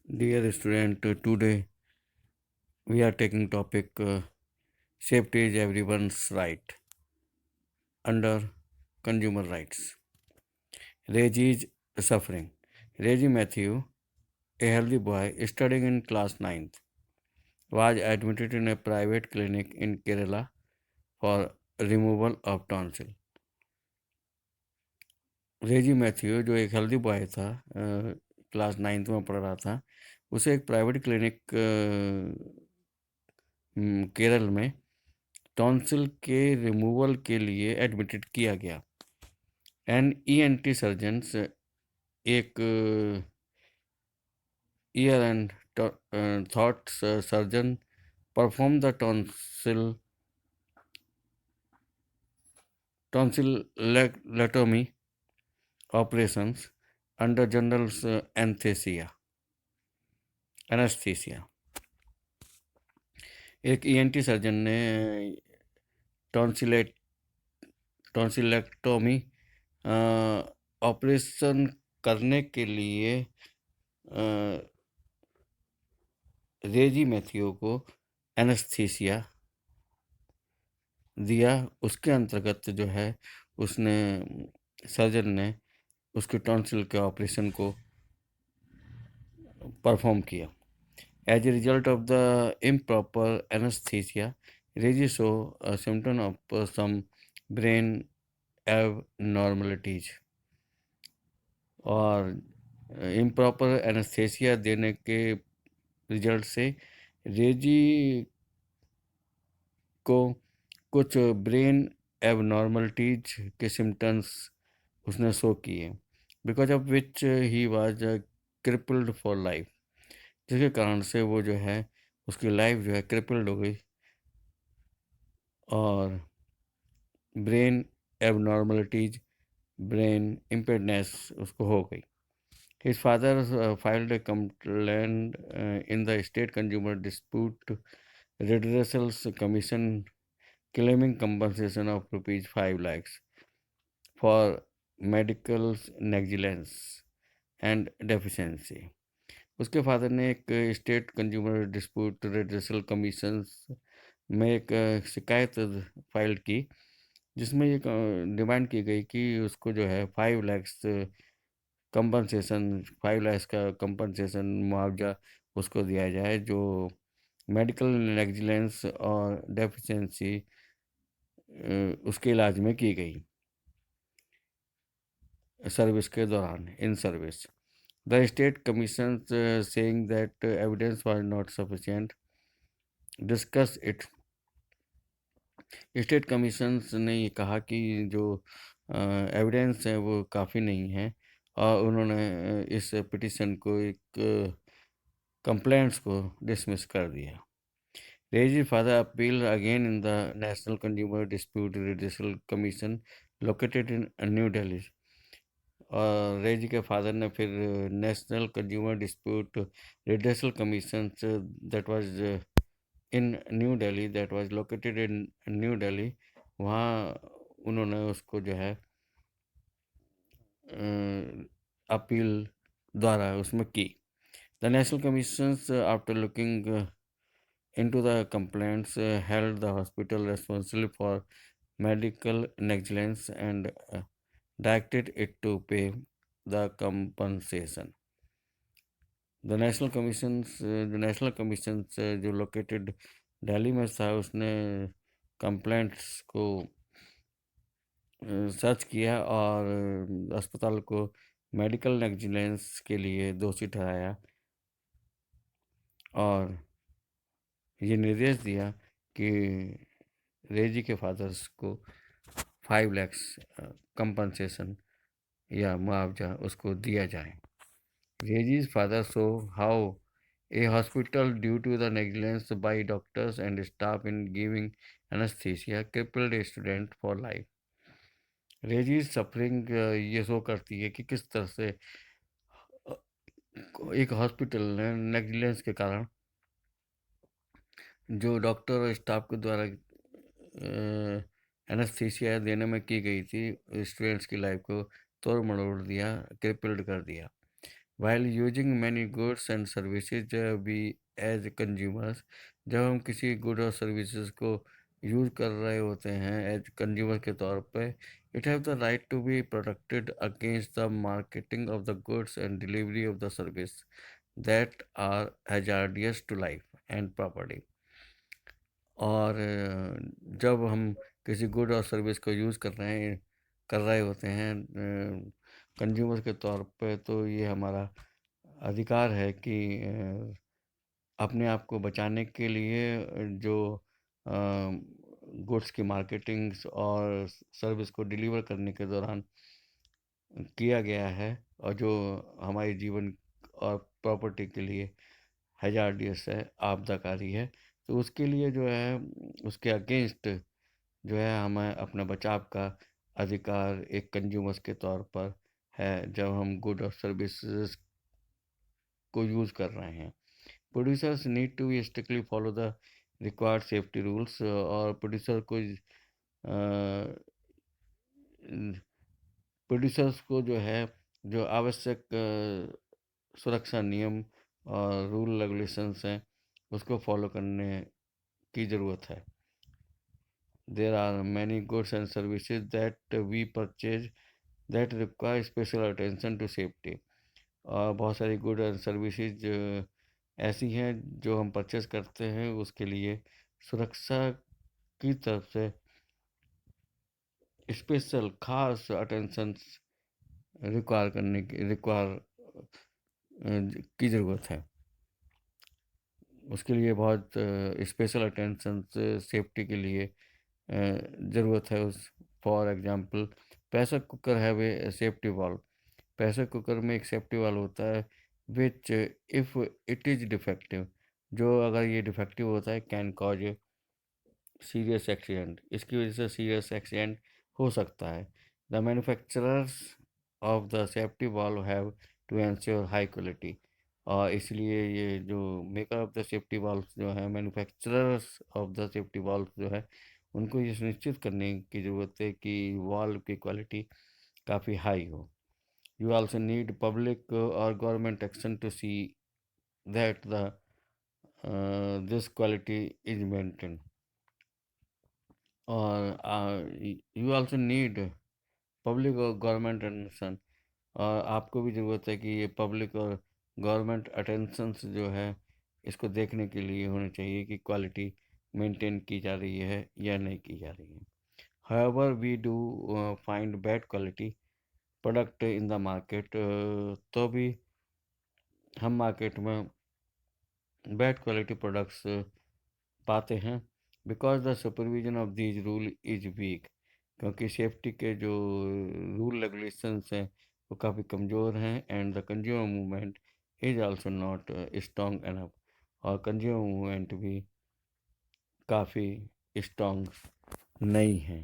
Dear student, today we are taking topic safety is everyone's right under consumer rights. Reggie's suffering. Reggie Matthew, a healthy boy studying in class ninth, was admitted in a private clinic in Kerala for removal of tonsil. Reji Mathew जो एक healthy boy था, class ninth में पढ़ रहा था, उसे एक private clinic Kerala में टॉन्सिल के रिमूवल के लिए एडमिटेड किया गया। एन ईएनटी सर्जन्स, एक year and thought surgeon, perform the tonsillectomy operations under general anesthesia। एक ईएनटी सर्जन ने टॉन्सिलेक्टोमी ऑपरेशन करने के लिए रेजी मैथ्यू को एनेस्थीसिया दिया। उसके अंतर्गत जो है उसने सर्जन ने उसके टॉन्सिल के ऑपरेशन को परफॉर्म किया। As a result of the improper anaesthesia, Reji show symptom of some brain abnormalities. और इम्प्रॉपर एनेस्थीसिया देने के रिजल्ट से रेजी को कुछ ब्रेन एबनॉर्मलिटीज के सिम्टम्स उसने शो किए, because of which he was crippled for life, जिसके कारण से वो जो है उसकी लाइफ जो है क्रिपल्ड हो गई और ब्रेन एबनॉर्मलिटीज, ब्रेन इम्पेयर्डनेस उसको हो गई। His father filed a complaint in the State Consumer Dispute Redressal Commission claiming compensation of rupees 5 lakhs for medical negligence and deficiency। उसके फादर ने एक state consumer dispute redressal commission में एक शिकायत file की, जिसमें ये डिमांड की गई कि उसको जो है 5 लाख कंपनसेशन, 5 लाख का कंपनसेशन मुआवजा उसको दिया जाए, जो मेडिकल नेग्लिजेंस और डेफिशिएंसी उसके इलाज में की गई सर्विस के दौरान, in service. The state commission saying that evidence was not sufficient discuss it. State commission ने ये कहा कि जो एविडेंस है वो काफ़ी नहीं है, और उन्होंने इस पिटिशन को, एक कंप्लेंट्स को डिसमिस कर दिया। Reji father appeal again in the national consumer dispute redressal commission located in New Delhi. और रेजी के फादर ने फिर national consumer dispute redressal commission that was in New Delhi, that was located in New Delhi, वहाँ उन्होंने उसको जो है अपील द्वारा उसमें की। The national commissions after looking into the complaints held the hospital responsible for medical negligence and directed it to pay the compensation। the national commissions जो located Delhi में था, उसने कंप्लेंट्स को सर्च किया और अस्पताल को मेडिकल नेग्लिजेंस के लिए दोषी ठहराया और ये निर्देश दिया कि रेजी के फादर्स को 5 लाख कंपनसेशन या मुआवजा उसको दिया जाए। Reji's father so how a hospital due to the negligence by doctors and staff in giving anaesthesia crippled a student for life. Reji's suffering ये शो करती है कि किस तरह से एक हॉस्पिटल ने नेग्लिजेंस के कारण, जो डॉक्टर और स्टाफ के द्वारा एनेस्थीसिया देने में की गई थी, स्टूडेंट्स की लाइफ को तोड़ मरोड़ दिया, क्रिपल्ड कर दिया। While using many goods and services, we as consumers, जब हम किसी गुड और सर्विसेज को यूज़ कर रहे होते हैं एज कंज्यूमर के तौर पे, it have the right to be protected against the marketing of the goods and delivery of the service that are hazardous to life and property. और जब हम किसी गुड और सर्विस को यूज़ कर रहे होते हैं कंज्यूमर के तौर पे, तो ये हमारा अधिकार है कि अपने आप को बचाने के लिए जो गुड्स की मार्केटिंग और सर्विस को डिलीवर करने के दौरान किया गया है और जो हमारे जीवन और प्रॉपर्टी के लिए हैजार्डियस है, आपदाकारी है, तो उसके लिए जो है उसके अगेंस्ट जो है हमें अपना बचाव का अधिकार एक कंज्यूमर्स के तौर पर है जब हम गुड और सर्विसेज को यूज़ कर रहे हैं। Producers need to be strictly follow the required safety rules, और प्रोड्यूसर्स को जो है जो आवश्यक सुरक्षा नियम और रूल रेगुलेशंस हैं उसको फॉलो करने की ज़रूरत है। There are many goods and services that we purchase that require special attention to safety. और बहुत सारी गुड एंड सर्विसेज ऐसी हैं जो हम परचेज करते हैं उसके लिए सुरक्षा की तरफ से स्पेशल खास अटेंशन रिक्वायर की ज़रूरत है। उसके लिए बहुत स्पेशल अटेंशन सेफ्टी के लिए ज़रूरत है। उस for example pressure cooker have a safety valve. Pressure cooker में एक सेफ्टी वाल्व होता है विच इफ़ इट इज़ डिफेक्टिव, जो अगर ये डिफेक्टिव होता है कैन कॉज सीरियस एक्सीडेंट, इसकी वजह से सीरियस एक्सीडेंट हो सकता है। The manufacturers of the safety valve have to ensure high quality, और इसलिए ये जो maker of the safety valves जो है, manufacturers of the safety valves जो है, उनको ये सुनिश्चित करने की ज़रूरत है कि वाल्व की क्वालिटी काफ़ी हाई हो। यू आल्सो नीड पब्लिक और government action to see that the this quality is maintain, और यू आल्सो नीड पब्लिक और गवर्नमेंट अटेंशन, और आपको भी ज़रूरत है कि ये पब्लिक और गवर्नमेंट अटेंशंस जो है इसको देखने के लिए होने चाहिए कि क्वालिटी मेंटेन की जा रही है या नहीं की जा रही है। However we do find bad quality product in the market, तो भी हम मार्केट में बैड क्वालिटी प्रोडक्ट्स पाते हैं because the supervision of these rule is weak, क्योंकि सेफ्टी के जो रूल रेगुलेशंस हैं वो काफ़ी कमज़ोर हैं, and the consumer movement is also not strong enough, और कंज्यूमर मूवमेंट भी काफ़ी स्ट्रॉन्ग नहीं है।